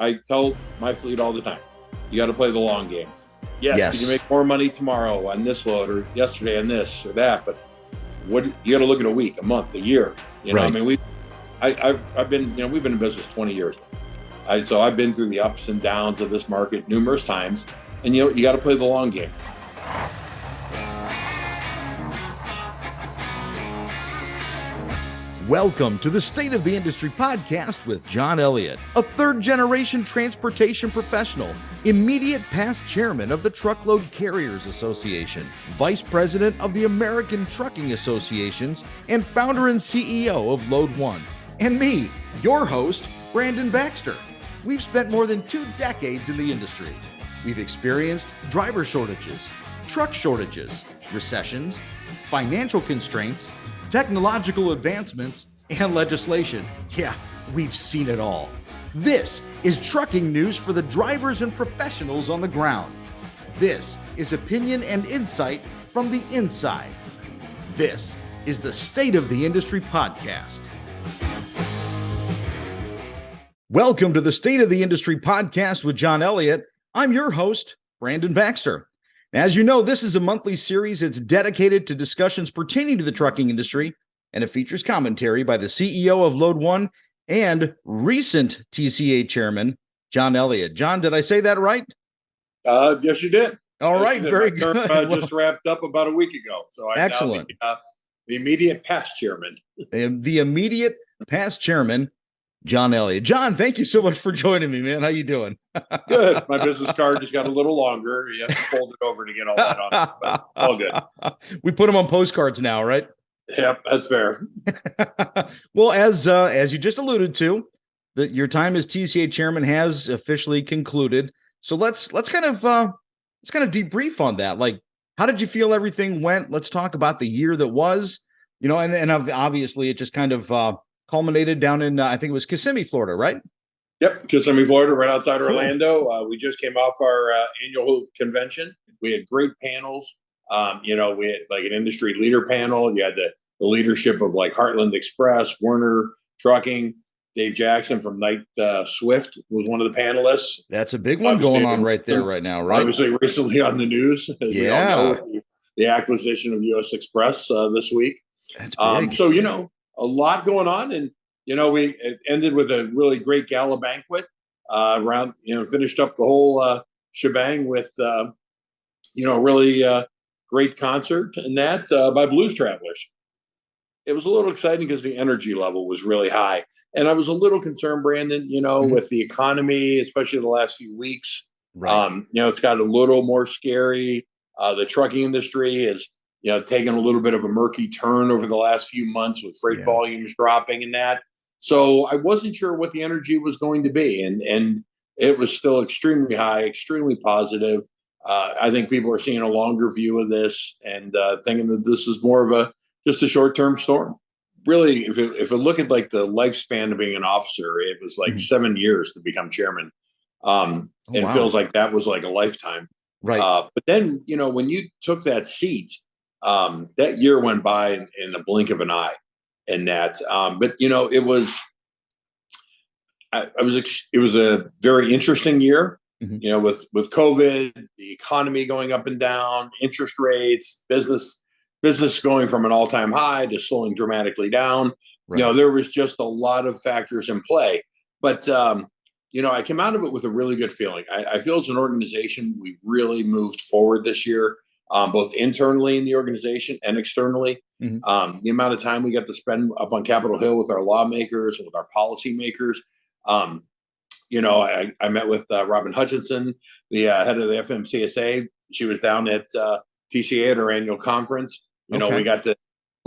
I tell my fleet all the time, you got to play the long game. Yes, you can make more money tomorrow on this load or yesterday on this or that, but what you got to look at a week, a month, a year. You know, right. I mean, I've been, we've been in business 20 years. So I've been through the ups and downs of this market numerous times, and you got to play the long game. Welcome to the State of the Industry podcast with John Elliott, a third-generation transportation professional, immediate past chairman of the Truckload Carriers Association, vice president of the American Trucking Associations, and founder and CEO of Load One. And me, your host, Brandon Baxter. We've spent more than 2 decades in the industry. We've experienced driver shortages, truck shortages, recessions, financial constraints, technological advancements, and legislation. Yeah, we've seen it all. This is trucking news for the drivers and professionals on the ground. This is opinion and insight from the inside. This is the State of the Industry podcast. Welcome to the State of the Industry podcast with John Elliott. I'm your host, Brandon Baxter. As you know, this is a monthly series that's dedicated to discussions pertaining to the trucking industry, and it features commentary by the CEO of Load One and recent TCA chairman, John Elliott. John, did I say that right? Yes, you did. All right, very good. Just wrapped up about a week ago. So I'm excellent. Now the immediate past chairman. The immediate past chairman, John Elliott. John, thank you so much for joining me, man. How you doing? Good. My business card just got a little longer. You have to fold it over to get all that on. But all good. We put them on postcards now, right? Yep, that's fair. Well, as you just alluded to, that your time as TCA chairman has officially concluded. So let's kind of debrief on that. Like, how did you feel everything went? Let's talk about the year that was. And obviously it just kind of culminated down in, I think it was Kissimmee, Florida, right? Yep, Kissimmee, Florida, right outside Orlando. We just came off our annual convention. We had great panels. We had like an industry leader panel. You had the leadership of like Heartland Express, Werner Trucking, Dave Jackson from Knight Swift was one of the panelists. That's a big one going on right there right now, right? Obviously recently on the news, as we all know, the acquisition of US Express this week. That's big. So, a lot going on. And, it ended with a really great gala banquet finished up the whole shebang with, really great concert and that by Blues Travelers. It was a little exciting because the energy level was really high. And I was a little concerned, Brandon, with the economy, especially the last few weeks. Right. It's got a little more scary. The trucking industry is, taken a little bit of a murky turn over the last few months with freight volumes dropping and that. So I wasn't sure what the energy was going to be. And it was still extremely high, extremely positive. I think people are seeing a longer view of this and thinking that this is more of just a short-term storm. Really, if I look at like the lifespan of being an officer, it was like 7 years to become chairman. It feels like that was like a lifetime. Right. But then, when you took that seat, that year went by in a blink of an eye. And that, but it was a very interesting year. With COVID, the economy going up and down, interest rates, business going from an all-time high to slowing dramatically down. Right. There was just a lot of factors in play. But I came out of it with a really good feeling. I feel as an organization, we really moved forward this year, both internally in the organization and externally. The amount of time we got to spend up on Capitol Hill with our lawmakers and with our policymakers. I met with Robin Hutchinson, the head of the FMCSA. She was down at TCA at our annual conference. We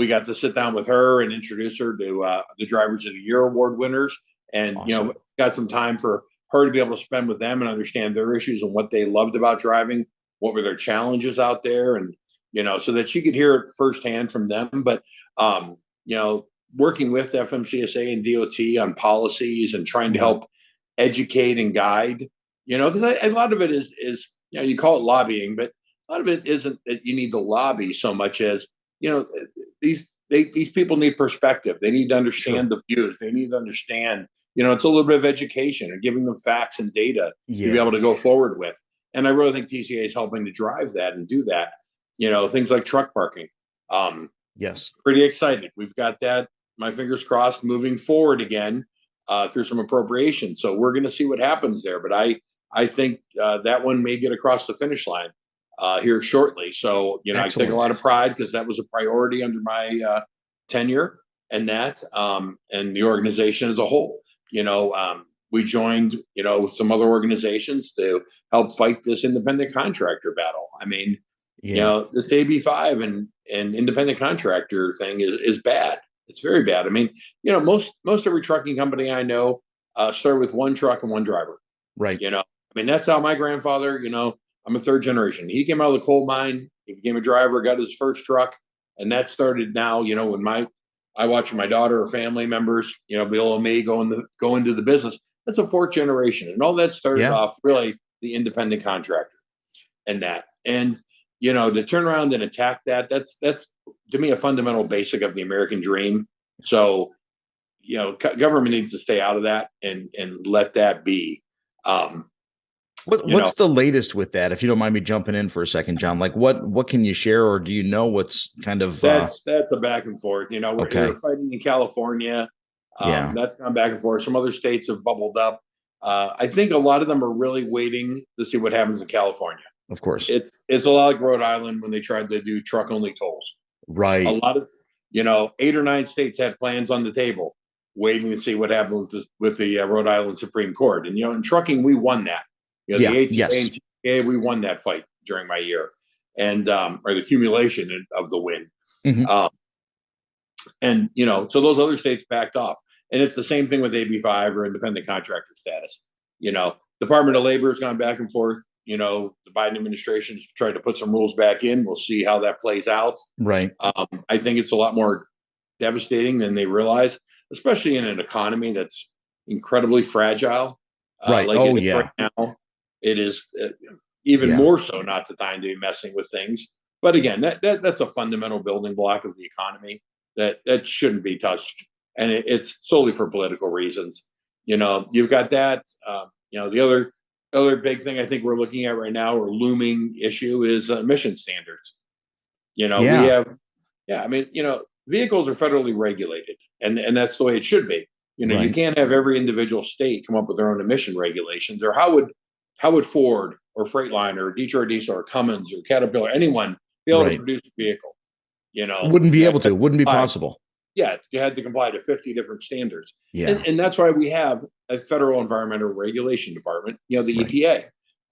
got to sit down with her and introduce her to the Drivers of the Year award winners. And, awesome. Got some time for her to be able to spend with them and understand their issues and what they loved about driving, what were their challenges out there. And, so that she could hear it firsthand from them. But, working with FMCSA and DOT on policies and trying to help educate and guide, because a lot of it is you call it lobbying, but a lot of it isn't that you need to lobby so much as, these people need perspective. They need to understand the views. They need to understand, it's a little bit of education and giving them facts and data to be able to go forward with. And I really think TCA is helping to drive that and do that. Things like truck parking. Yes. Pretty excited. We've got that, my fingers crossed, moving forward again through some appropriation. So we're going to see what happens there. But I think that one may get across the finish line here shortly. So, I take a lot of pride because that was a priority under my tenure and and the organization as a whole. We joined, with some other organizations to help fight this independent contractor battle. I mean, this AB5 and independent contractor thing is bad. It's very bad. I mean, most every trucking company I know started with one truck and one driver. Right. I mean, that's how my grandfather, I'm a third generation. He came out of the coal mine. He became a driver, got his first truck. And that started now, when I watch my daughter or family members, below me go into the business. That's a fourth generation. And all that started off really the independent contractor and that. And, to turn around and attack that's to me a fundamental basic of the American dream. So, government needs to stay out of that and let that be. What's the latest with that? If you don't mind me jumping in for a second, John, like what can you share, or do you know what's kind of that's a back and forth. We're fighting in California. That's gone back and forth. Some other states have bubbled up. I think a lot of them are really waiting to see what happens in California. Of course, it's a lot like Rhode Island when they tried to do truck only tolls. Right. A lot of 8 or 9 states had plans on the table, waiting to see what happened with the Rhode Island Supreme Court. And in trucking, we won that. The ATA and TCA, we won that fight during my year, and or the accumulation of the win. Mm-hmm. And so those other states backed off, and it's the same thing with AB5 or independent contractor status. Department of Labor has gone back and forth. The Biden administration has tried to put some rules back in. We'll see how that plays out. Right. I think it's a lot more devastating than they realize, especially in an economy that's incredibly fragile. Right. Right now. It is even more so not the time to be messing with things. But again, that's a fundamental building block of the economy that shouldn't be touched. And it's solely for political reasons. You've got that. The other big thing I think we're looking at right now, or looming issue, is emission standards. We have, I mean, vehicles are federally regulated, and that's the way it should be. You can't have every individual state come up with their own emission regulations, or how would Ford or Freightliner or Detroit Diesel or Cummins or Caterpillar, anyone, be able to produce a vehicle? Wouldn't be able to. Wouldn't be possible. Yeah, you had to comply to 50 different standards. Yeah. And that's why we have a federal environmental regulation department, the EPA.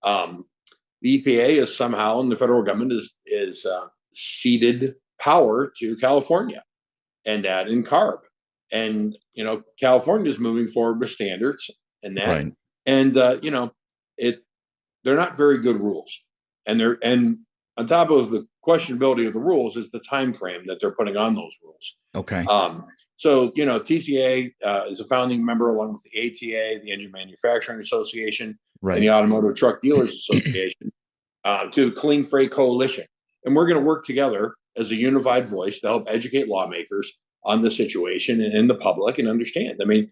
The EPA is somehow, and the federal government is ceded power to California and that in CARB. And, California is moving forward with standards and that. Right. And, they're not very good rules. And on top of the questionability of the rules is the time frame that they're putting on those rules. Okay. So, TCA is a founding member, along with the ATA, the Engine Manufacturing Association, and the Automotive Truck Dealers Association, to the Clean Freight Coalition. And we're going to work together as a unified voice to help educate lawmakers on the situation and the public and understand. I mean,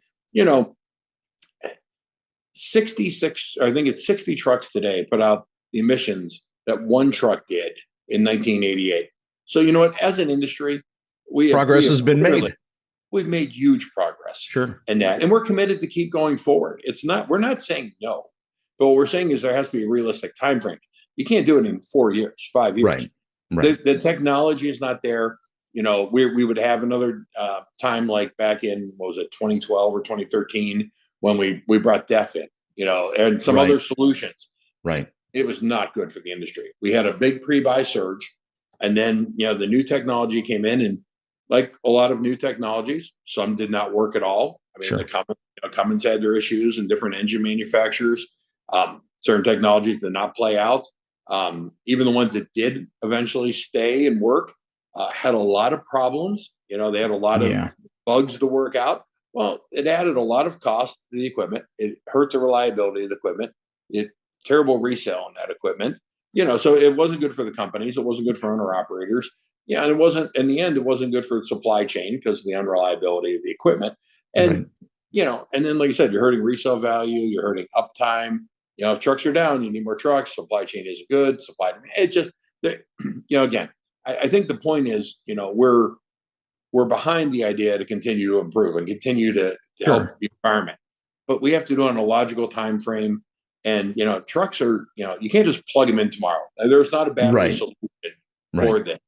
66, I think it's 60 trucks today put out the emissions that one truck did in 1988. So, as an industry, progress has been made. We've made huge progress. Sure. And we're committed to keep going forward. We're not saying no, but what we're saying is there has to be a realistic time frame. You can't do it in 4 years, 5 years. Right. The technology is not there. We would have another time like back in, 2012 or 2013, when we brought DEF in, and some other solutions. Right. It was not good for the industry. We had a big pre-buy surge, and then, the new technology came in, and like a lot of new technologies, some did not work at all. I mean, the Cummins had their issues, and different engine manufacturers. Certain technologies did not play out. Even the ones that did eventually stay and work had a lot of problems. They had a lot of bugs to work out. Well, it added a lot of cost to the equipment. It hurt the reliability of the equipment. Terrible resale on that equipment. So it wasn't good for the companies. It wasn't good for owner operators. Yeah, and it wasn't, in the end, it wasn't good for the supply chain because of the unreliability of the equipment. And And then, like you said, you're hurting resale value, you're hurting uptime. If trucks are down, you need more trucks. Supply chain is good. It's just, again, I think the point is, we're behind the idea to continue to improve and continue to help the environment, but we have to do it in a logical time frame. And trucks are, you can't just plug them in tomorrow. There's not a battery solution for this.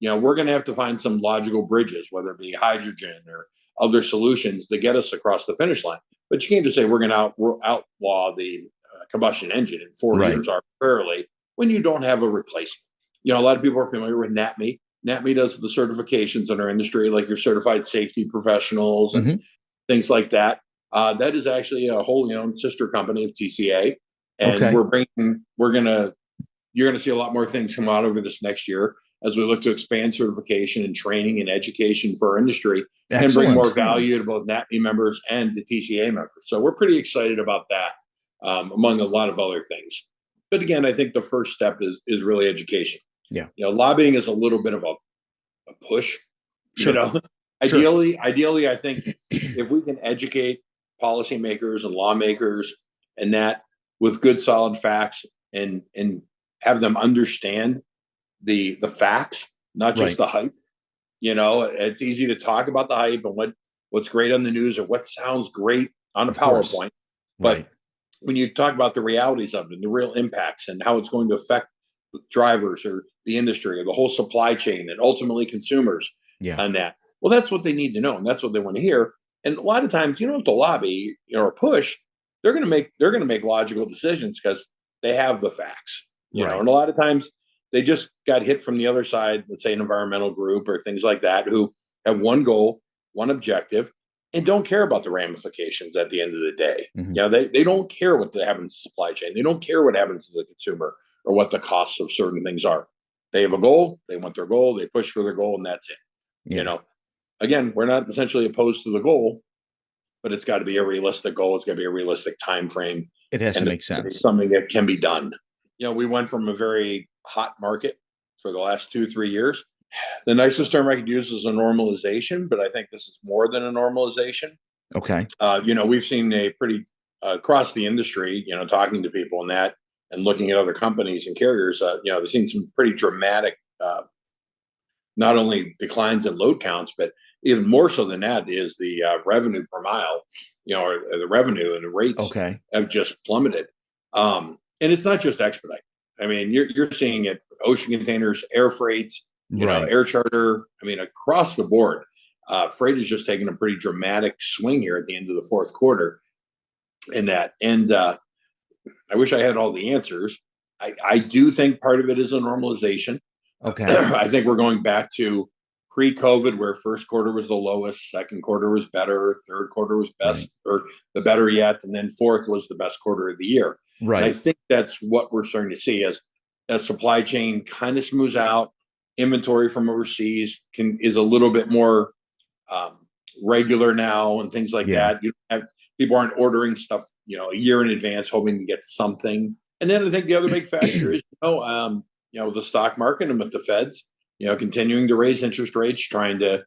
We're going to have to find some logical bridges, whether it be hydrogen or other solutions to get us across the finish line. But you can't just say we're going to outlaw the combustion engine in 4 years arbitrarily when you don't have a replacement. A lot of people are familiar with NATME. NATME does the certifications in our industry, like your certified safety professionals and things like that. That is actually a wholly owned sister company of TCA, and you're going to see a lot more things come out over this next year as we look to expand certification and training and education for our industry and bring more value to both NATME members and the TCA members. So we're pretty excited about that, among a lot of other things. But again, I think the first step is really education. Yeah. Lobbying is a little bit of a push. Ideally, I think if we can educate policymakers and lawmakers and that with good solid facts and have them understand the facts, not just the hype. It's easy to talk about the hype and what's great on the news or what sounds great on a PowerPoint. But when you talk about the realities of it and the real impacts and how it's going to affect drivers or the industry or the whole supply chain and ultimately consumers on that, well, that's what they need to know, and that's what they want to hear. And a lot of times, you don't have to lobby or push. They're going to make logical decisions because they have the facts. And a lot of times they just got hit from the other side, let's say an environmental group or things like that, who have one goal, one objective, and don't care about the ramifications at the end of the day. They don't care what happens to supply chain. They don't care what happens to the consumer or what the costs of certain things are. They have a goal. They want their goal. They push for their goal, and that's it. Again, we're not essentially opposed to the goal, but it's got to be a realistic goal. It's got to be a realistic time frame. It has to make sense. Something that can be done. We went from a very hot market for the last 2-3 years. The nicest term I could use is a normalization, but I think this is more than a normalization. Okay. We've seen a pretty across the industry, talking to people and looking at other companies and carriers, they've seen some pretty dramatic, not only declines in load counts, but even more so than that is the revenue per mile, or the revenue and the rates have just plummeted. And it's not just Expedite. I mean, you're seeing it ocean containers, air freights, air charter. I mean, across the board, freight is just taking a pretty dramatic swing here at the end of the fourth quarter. And I wish I had all the answers. I do think part of it is a normalization. Okay. I think we're going back to pre-COVID, where first quarter was the lowest, second quarter was better, third quarter was best, or the better yet, and then fourth was the best quarter of the year. Right. And I think that's what we're starting to see as supply chain kind of smooths out. Inventory from overseas is a little bit more regular now, and things like that. People aren't ordering stuff, a year in advance, hoping to get something. And then I think the other big factor is, the stock market and with the Feds, continuing to raise interest rates, trying to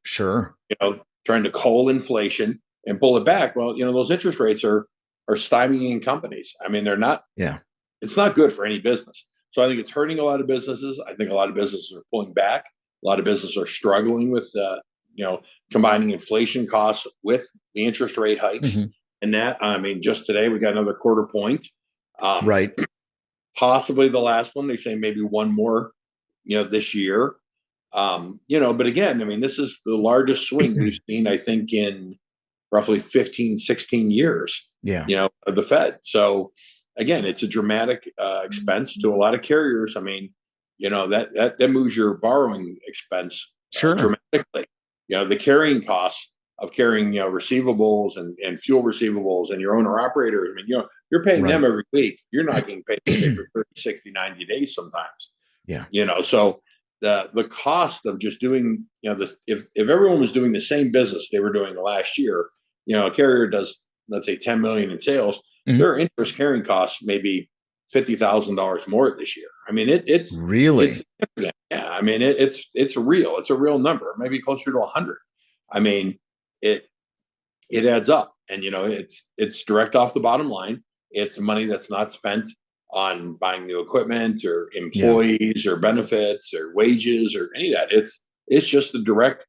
cull inflation and pull it back. Well, those interest rates are stymieing companies. I mean, they're not. Yeah, it's not good for any business. So I think it's hurting a lot of businesses. I think a lot of businesses are pulling back. A lot of businesses are struggling with, combining inflation costs with the interest rate hikes. And that, I mean, just today we got another quarter point. Possibly the last one. They say maybe one more, this year. But again, I mean, this is the largest swing we've seen, I think, in roughly 15, 16 years, of the Fed. So again, it's a dramatic expense to a lot of carriers. I mean, that moves your borrowing expense dramatically. The carrying costs of carrying, receivables and fuel receivables and your owner operators. I mean, you're paying them every week. You're not getting paid say, for 30, 60, 90 days sometimes. So the cost of just doing, this, if everyone was doing the same business they were doing the last year, a carrier does, let's say 10 million in sales, their interest carrying costs may be $50,000 more this year. I mean, it's really, I mean, it's real. It's a real number, maybe closer to 100. I mean, it adds up. And it's direct off the bottom line. It's money that's not spent on buying new equipment or employees or benefits or wages or any of that. It's just the direct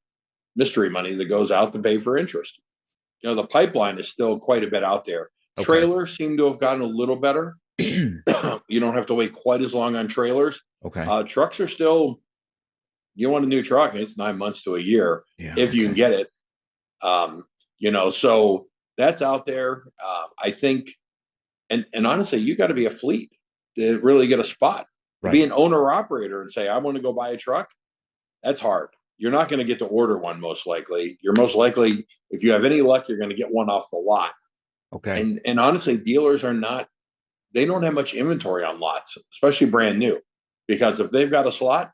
mystery money that goes out to pay for interest. The pipeline is still quite a bit out there. Okay. Trailers seem to have gotten a little better. You don't have to wait quite as long on trailers. Okay. Trucks are still, you want a new truck, and it's 9 months to a year if you can get it. So that's out there. I think, and honestly, you got to be a fleet to really get a spot. To be an owner operator and say, I want to go buy a truck, that's hard. You're not going to get to order one, most likely. You're most likely, if you have any luck, you're going to get one off the lot. Okay. And honestly, dealers they don't have much inventory on lots, especially brand new, because if they've got a slot,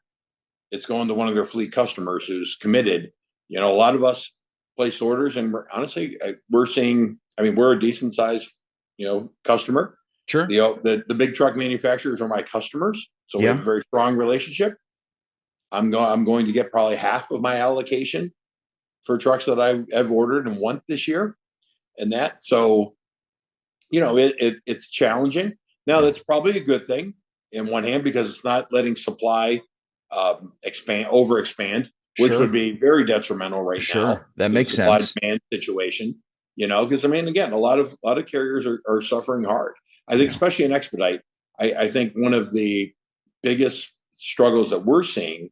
it's going to one of their fleet customers who's committed. A lot of us place orders, and honestly, we're seeing, we're a decent sized, customer. Sure. The big truck manufacturers are my customers. So we have a very strong relationship. I'm going to get probably half of my allocation for trucks that I've ordered and want this year. And that, so, it's challenging. Now that's probably a good thing in one hand, because it's not letting supply overexpand, which would be very detrimental right now. That makes sense. Demand situation, because again, a lot of carriers are suffering hard. I think, especially in Expedite, I think one of the biggest struggles that we're seeing,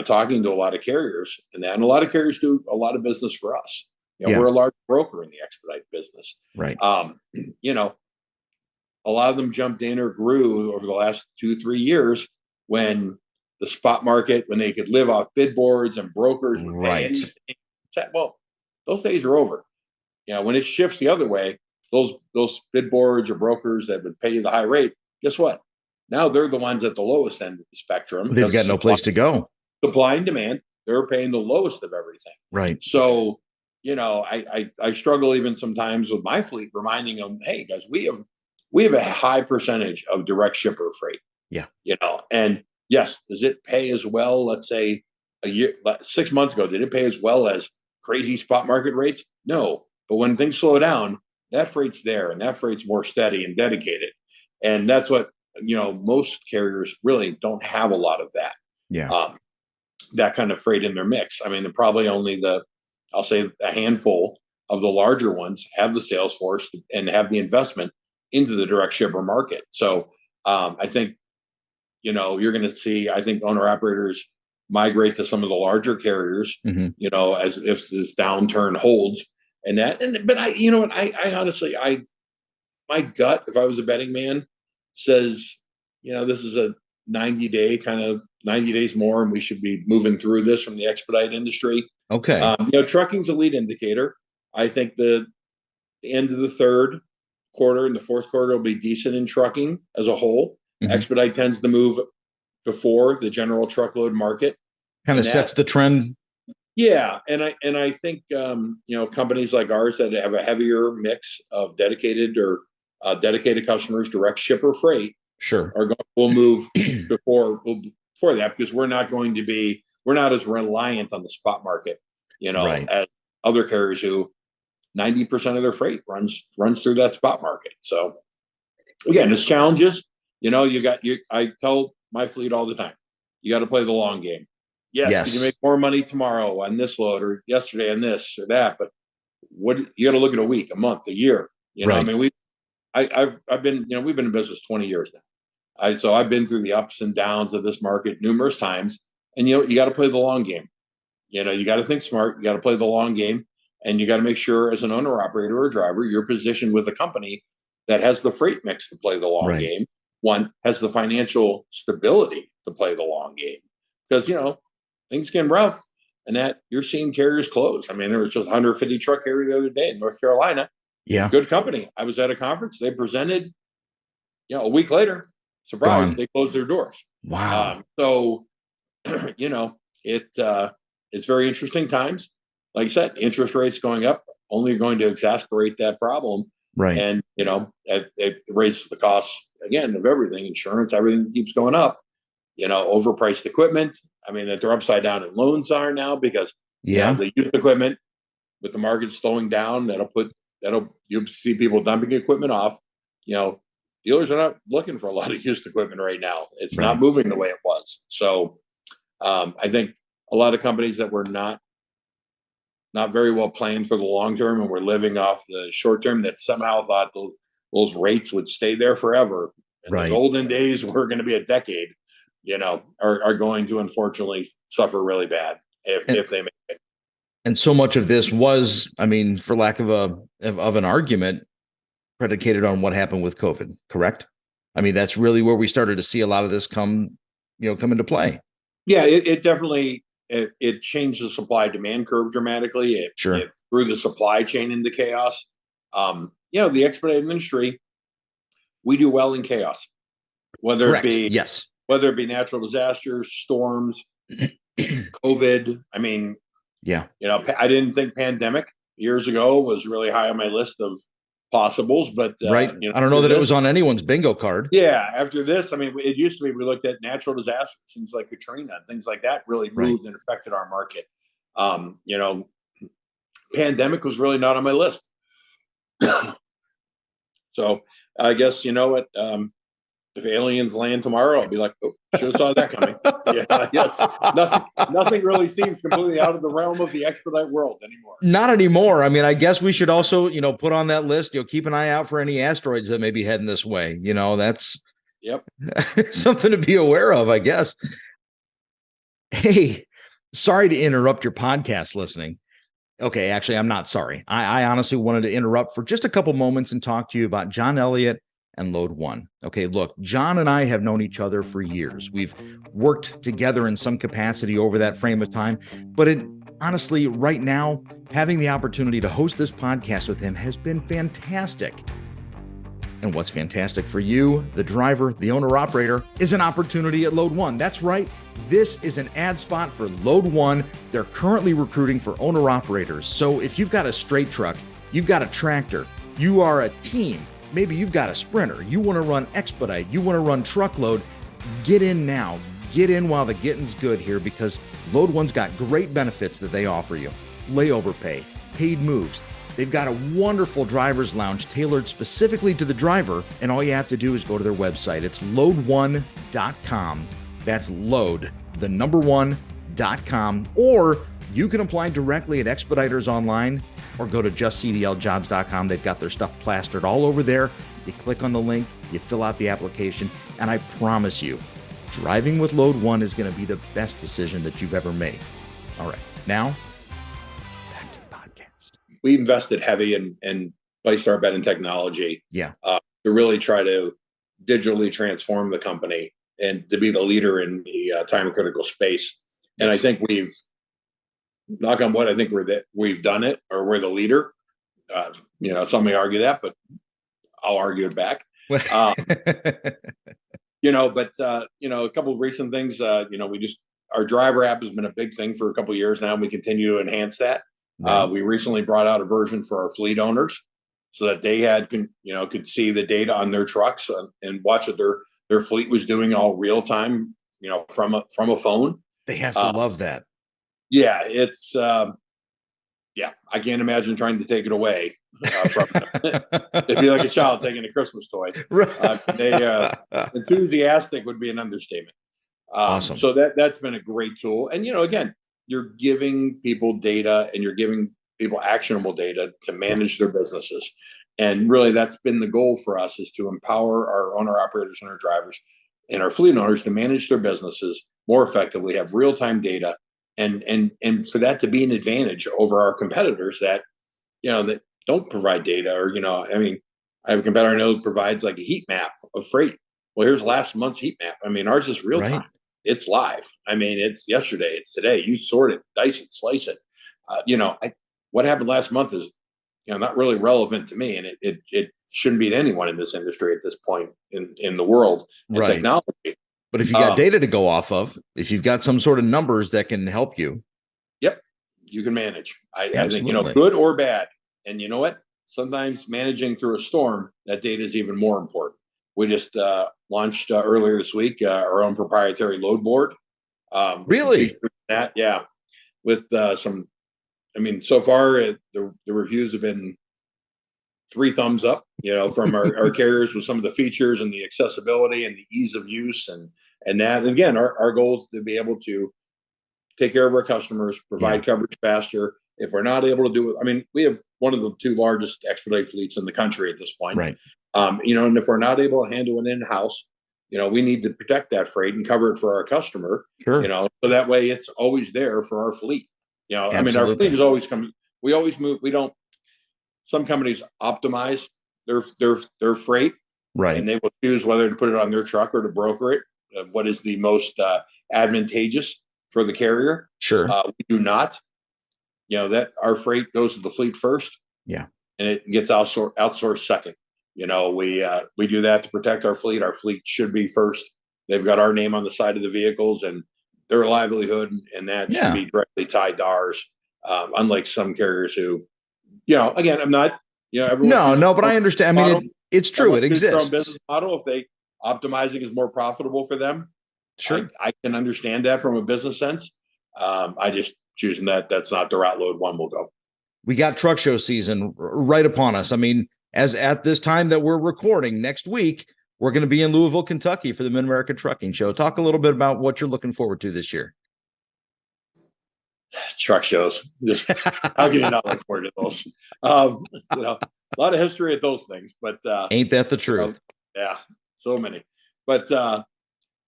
talking to a lot of carriers, and a lot of carriers do a lot of business for us. We're a large broker in the Expedite business. Right. A lot of them jumped in or grew over the last 2-3 years when the spot market, when they could live off bid boards and brokers would pay anything. Well, those days are over. When it shifts the other way, those bid boards or brokers that would pay you the high rate, guess what? Now they're the ones at the lowest end of the spectrum. They've got no place to go. Supply and demand, they're paying the lowest of everything. Right. So, I struggle even sometimes with my fleet, reminding them, hey guys, we have a high percentage of direct shipper freight. Yeah. And yes, does it pay as well? Let's say 6 months ago, did it pay as well as crazy spot market rates? No. But when things slow down, that freight's there, and that freight's more steady and dedicated. And that's what, most carriers really don't have a lot of that. Yeah. That kind of freight in their mix. Probably only I'll say a handful of the larger ones have the sales force and have the investment into the direct shipper market. So I think, you're going to see, I think, owner operators migrate to some of the larger carriers, as if this downturn holds. But I honestly, my gut, if I was a betting man, says, this is a 90 days more, and we should be moving through this from the expedite industry. Okay. Trucking's a lead indicator. I think the end of the third quarter and the fourth quarter will be decent in trucking as a whole. Expedite tends to move before the general truckload market. Kind of sets the trend. Yeah. And I think, companies like ours that have a heavier mix of dedicated or dedicated customers, direct shipper freight, will move before that, because we're not as reliant on the spot market, as other carriers who 90% of their freight runs through that spot market. So again, there's challenges. I tell my fleet all the time, you got to play the long game. Yes. You make more money tomorrow on this load, or yesterday on this or that, but you got to look at a week, a month, a year. We've been in business 20 years now. So I've been through the ups and downs of this market numerous times, and you got to play the long game. You got to think smart. You got to play the long game, and you got to make sure, as an owner, operator, or driver, you're positioned with a company that has the freight mix to play the long game. One has the financial stability to play the long game, because things get rough, and that you're seeing carriers close. There was just 150 truck carrier the other day in North Carolina. Yeah, good company. I was at a conference. They presented. A week later, surprise, they closed their doors. Wow. It's very interesting times. Like I said, interest rates going up only going to exacerbate that problem. Right. And, it raises the cost, again, of everything, insurance, everything keeps going up, overpriced equipment. That they're upside down in loans are now, because the used equipment, with the market slowing down, that'll put you'll see people dumping equipment off. Dealers are not looking for a lot of used equipment right now. It's not moving the way it was. So I think a lot of companies that were not very well planned for the long term and were living off the short term, that somehow thought those rates would stay there forever. And the golden days were going to be a decade, are going to unfortunately suffer really bad if they make it. And so much of this was, I mean, for lack of an argument, predicated on what happened with COVID, correct? I mean, that's really where we started to see a lot of this come into play. Yeah, it definitely it changed the supply demand curve dramatically. It threw the supply chain into chaos. The expedited industry, we do well in chaos, whether it be natural disasters, storms, COVID. I mean, I didn't think pandemic years ago was really high on my list of possibles, but I don't know that it was on anyone's bingo card. Yeah, after this, I mean, it used to be we looked at natural disasters, things like Katrina, things like that really moved and affected our market. Pandemic was really not on my list. So I guess if aliens land tomorrow, I'll be like, oh, should have saw that coming. Yes. Nothing really seems completely out of the realm of the expedite world anymore. Not anymore. I mean, I guess we should also, put on that list, keep an eye out for any asteroids that may be heading this way. That's something to be aware of, I guess. Hey, sorry to interrupt your podcast listening. Okay, actually, I'm not sorry. I honestly wanted to interrupt for just a couple moments and talk to you about John Elliott and Load One. Okay, look, John and I have known each other for years. We've worked together in some capacity over that frame of time, but honestly, right now, having the opportunity to host this podcast with him has been fantastic. And what's fantastic for you, the driver, the owner-operator, is an opportunity at Load One. That's right. This is an ad spot for Load One. They're currently recruiting for owner-operators. So if you've got a straight truck, you've got a tractor, you are a team, maybe you've got a sprinter, you want to run expedite, you want to run truckload, get in now. Get in while the getting's good here, because Load One's got great benefits that they offer you. Layover pay, paid moves. They've got a wonderful driver's lounge tailored specifically to the driver, and all you have to do is go to their website. It's load1.com. That's load, the number 1.com. Or you can apply directly at Expeditors Online or go to justcdljobs.com. They've got their stuff plastered all over there. You click on the link, you fill out the application, and I promise you, driving with Load One is going to be the best decision that you've ever made. All right, now back to the podcast. We invested heavy in Bystar Bed and technology. To really try to digitally transform the company and to be the leader in the time critical space. And I think we've, knock on wood, I think we've done it, or we're the leader. Some may argue that, but I'll argue it back. A couple of recent things, our driver app has been a big thing for a couple of years now, and we continue to enhance that. We recently brought out a version for our fleet owners so that they could see the data on their trucks and watch what their fleet was doing all real time, from a phone. They have to love that. Yeah, it's I can't imagine trying to take it away from them. It'd be like a child taking a Christmas toy. Enthusiastic would be an understatement. Awesome. So that's been a great tool. And again, you're giving people data and you're giving people actionable data to manage their businesses. And really, that's been the goal for us, is to empower our owner operators and our drivers and our fleet owners to manage their businesses more effectively, have real-time data, and for that to be an advantage over our competitors that don't provide data. Or I have a competitor I know who provides like a heat map of freight. Well, here's last month's heat map. I mean, ours is real time. It's live. I mean, it's yesterday, it's today. You sort it, dice it, slice it. What happened last month is not really relevant to me, and it shouldn't be to anyone in this industry at this point in the world and technology. But if you got data to go off of, if you've got some sort of numbers that can help you, you can manage. I think good or bad. And you know what? Sometimes managing through a storm, that data is even more important. We just launched earlier this week our own proprietary load board. Really? That, with some. I mean, so far the reviews have been three thumbs up, from our carriers with some of the features and the accessibility and the ease of use and that. And again, our goal is to be able to take care of our customers, provide coverage faster. If we're not able to do it, I mean, we have one of the two largest expedite fleets in the country at this point. Right. And if we're not able to handle it in-house, we need to protect that freight and cover it for our customer, Sure. So that way it's always there for our fleet. I mean, our fleet is always coming. We always move. We don't, some companies optimize their freight, right, and they will choose whether to put it on their truck or to broker it. What is the most advantageous for the carrier? Sure. We do not. That our freight goes to the fleet first. Yeah. And it gets outsourced second. We do that to protect our fleet. Our fleet should be first. They've got our name on the side of the vehicles and their livelihood, and that should be directly tied to ours. Unlike some carriers who, again, I'm not, everyone. No, but I understand. I mean, it's true. It exists. Their own business model. If they optimizing is more profitable for them, sure, I can understand that from a business sense. I just choosing that's not the route Load One will go. We got truck show season right upon us. I mean, as at this time that we're recording next week, we're going to be in Louisville, Kentucky for the Mid-America Trucking Show. Talk a little bit about what you're looking forward to this year. Truck shows. Just how can you not look forward to those? A lot of history at those things, but ain't that the truth? Yeah, so many. But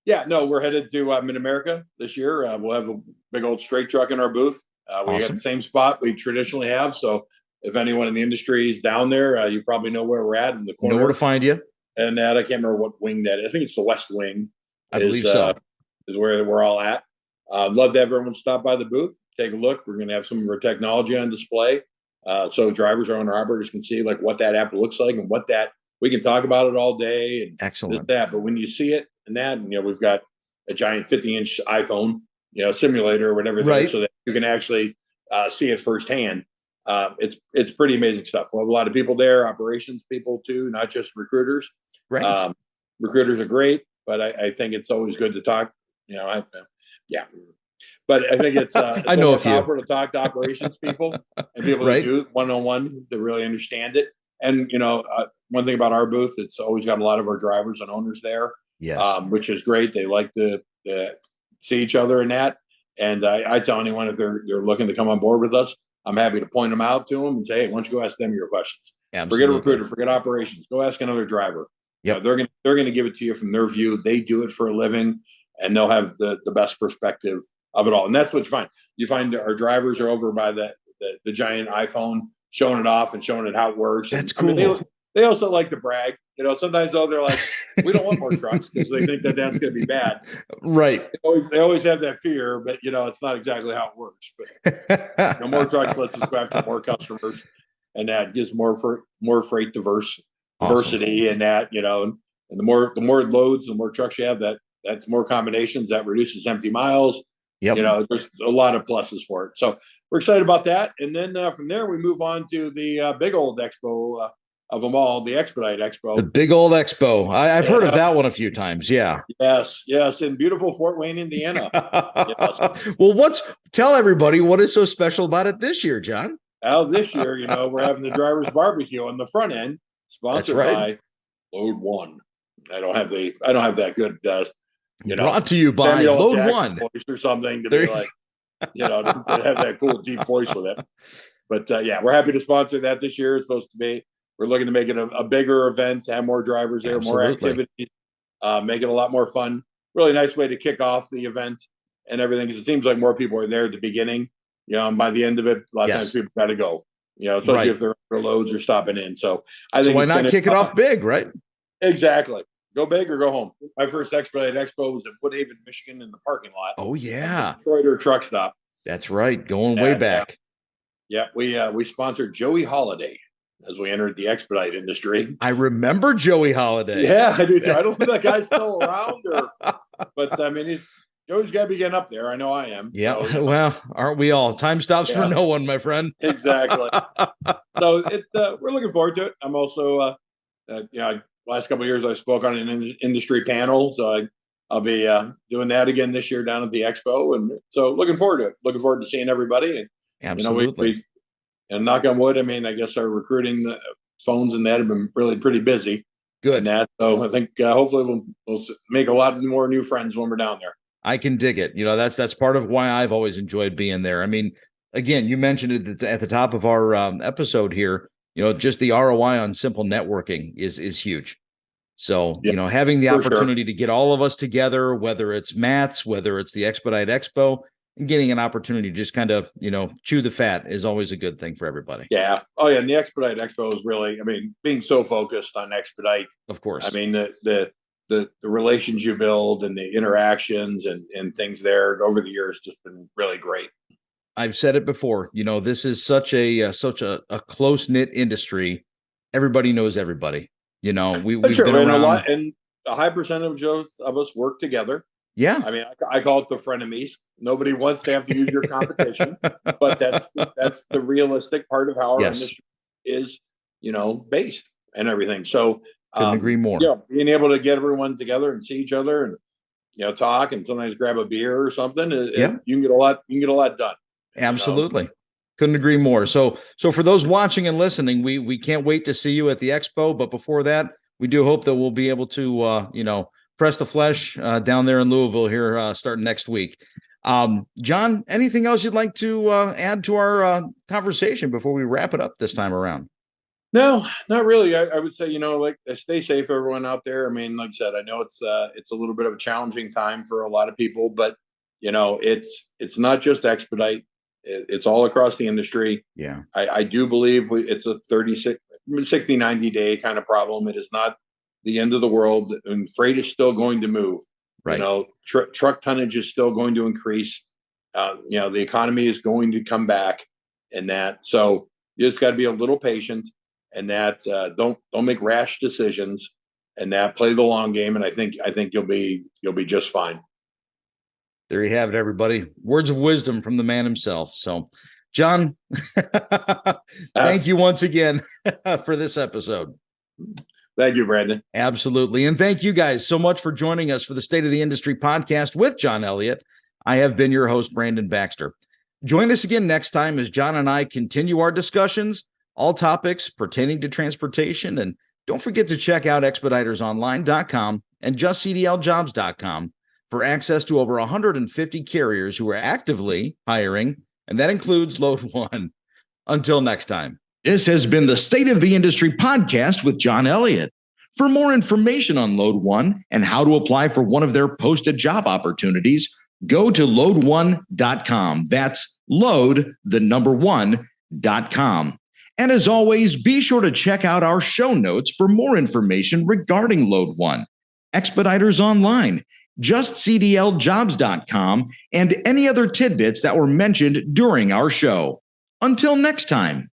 we're headed to Mid-America this year. We'll have a big old straight truck in our booth. We have the same spot we traditionally have. So if anyone in the industry is down there, you probably know where we're at in the corner. Know where to find you. And that I can't remember what wing that is. I think it's the West Wing. I believe so. Is where we're all at. Love to have everyone stop by the booth, take a look. We're going to have some of our technology on display, so drivers or owner-operators can see like what that app looks like and what that we can talk about it all day and excellent that. But when you see it and that, and we've got a giant 50-inch iPhone, simulator or whatever, there, so that you can actually see it firsthand. It's pretty amazing stuff. We'll have a lot of people there, operations people too, not just recruiters. Right. Recruiters are great, but I think it's always good to talk. But I think it's I know a few to talk to operations people and people that do one-on-one to really understand it. And one thing about our booth, it's always got a lot of our drivers and owners there. Yes, which is great. They like to see each other in that. And I tell anyone if they're looking to come on board with us, I'm happy to point them out to them and say, hey, why don't you go ask them your questions? Absolutely. Forget a recruiter, forget operations. Go ask another driver. Yeah, they're gonna give it to you from their view. They do it for a living, and they'll have the best perspective of it all. And that's what you find. You find our drivers are over by the giant iPhone, showing it off and showing it how it works. That's cool. I mean, they also like to brag. Sometimes they're like, we don't want more trucks because they think that's going to be bad. Right. They always have that fear, but it's not exactly how it works. But more trucks lets us go after more customers, and that gives more freight diversity, and that and the more loads, the more trucks you have, that's more combinations, that reduces empty miles. Yep. There's a lot of pluses for it. So we're excited about that. And then from there, we move on to the big old expo of them all, the Expedite Expo. The big old expo. I've heard of that one a few times. Yeah. Yes. In beautiful Fort Wayne, Indiana. Yes. Well, tell everybody what is so special about it this year, John? This year, we're having the driver's barbecue on the front end, sponsored by Load One. I don't have that good brought to you by Samuel Load Jackson One voice or something to be like, to have that cool deep voice with it. But we're happy to sponsor that this year. It's supposed to be. We're looking to make it a bigger event, have more drivers there, more activities, make it a lot more fun. Really nice way to kick off the event and everything, because it seems like more people are there at the beginning, and by the end of it, a lot of times people got to go, especially if they're loads or stopping in. So I think why not kick it off big, right? Exactly. Go big or go home. My first Expedite Expo was in Woodhaven, Michigan, in the parking lot. Oh yeah, Detroit truck stop. That's right, going way back. We sponsored Joey Holiday as we entered the expedite industry. I remember Joey Holiday. Yeah, I do too. I don't know if that guy's still around, but I mean, Joey's got to be getting up there. I know I am. Yeah. So, well, aren't we all? Time stops for no one, my friend. Exactly. So we're looking forward to it. I'm also, last couple of years I spoke on an industry panel, so I'll be doing that again this year down at the expo, and so looking forward to it. Looking forward to seeing everybody. And absolutely. And knock on wood, I mean, I guess our recruiting phones and that have been really pretty busy. Good. And that, so I think hopefully we'll make a lot more new friends when we're down there. I can dig it. That's part of why I've always enjoyed being there. I mean, again, you mentioned it at the top of our episode here. Just the ROI on simple networking is huge. So, having the opportunity to get all of us together, whether it's Matt's, whether it's the Expedite Expo, and getting an opportunity to just kind of, chew the fat is always a good thing for everybody. Yeah. Oh, yeah. And the Expedite Expo is really, being so focused on Expedite. Of course. The relations you build and the interactions and things there over the years just been really great. I've said it before, this is such a close-knit industry. Everybody knows everybody. We've been around. And a high percentage of us work together. Yeah. I call it the frenemies. Nobody wants to have to use your competition, but that's the realistic part of how our industry is, based and everything. So couldn't agree more. Being able to get everyone together and see each other and, talk and sometimes grab a beer or something. You can get a lot done. Absolutely. Couldn't agree more. So for those watching and listening, we can't wait to see you at the expo. But before that, we do hope that we'll be able to, press the flesh down there in Louisville here starting next week. John, anything else you'd like to add to our conversation before we wrap it up this time around? No, not really. I would say, stay safe, everyone out there. Like I said, I know it's a little bit of a challenging time for a lot of people, but it's not just Expedite. It's all across the industry. Yeah. I do believe it's a 60, 90 day kind of problem. It is not the end of the world, and freight is still going to move. Right. Truck tonnage is still going to increase. The economy is going to come back, and that. So you just got to be a little patient, and that don't make rash decisions, and that play the long game. And I think you'll be just fine. There you have it, everybody. Words of wisdom from the man himself. So, John, thank you once again for this episode. Thank you, Brandon. Absolutely. And thank you guys so much for joining us for the State of the Industry podcast with John Elliott. I have been your host, Brandon Baxter. Join us again next time as John and I continue our discussions, all topics pertaining to transportation. And don't forget to check out expeditersonline.com and justcdljobs.com for access to over 150 carriers who are actively hiring, and that includes Load One. Until next time. This has been the State of the Industry podcast with John Elliott. For more information on Load One and how to apply for one of their posted job opportunities, go to load1.com. That's load1.com. And as always, be sure to check out our show notes for more information regarding Load One, Expeditors Online, justcdljobs.com, and any other tidbits that were mentioned during our show. Until next time.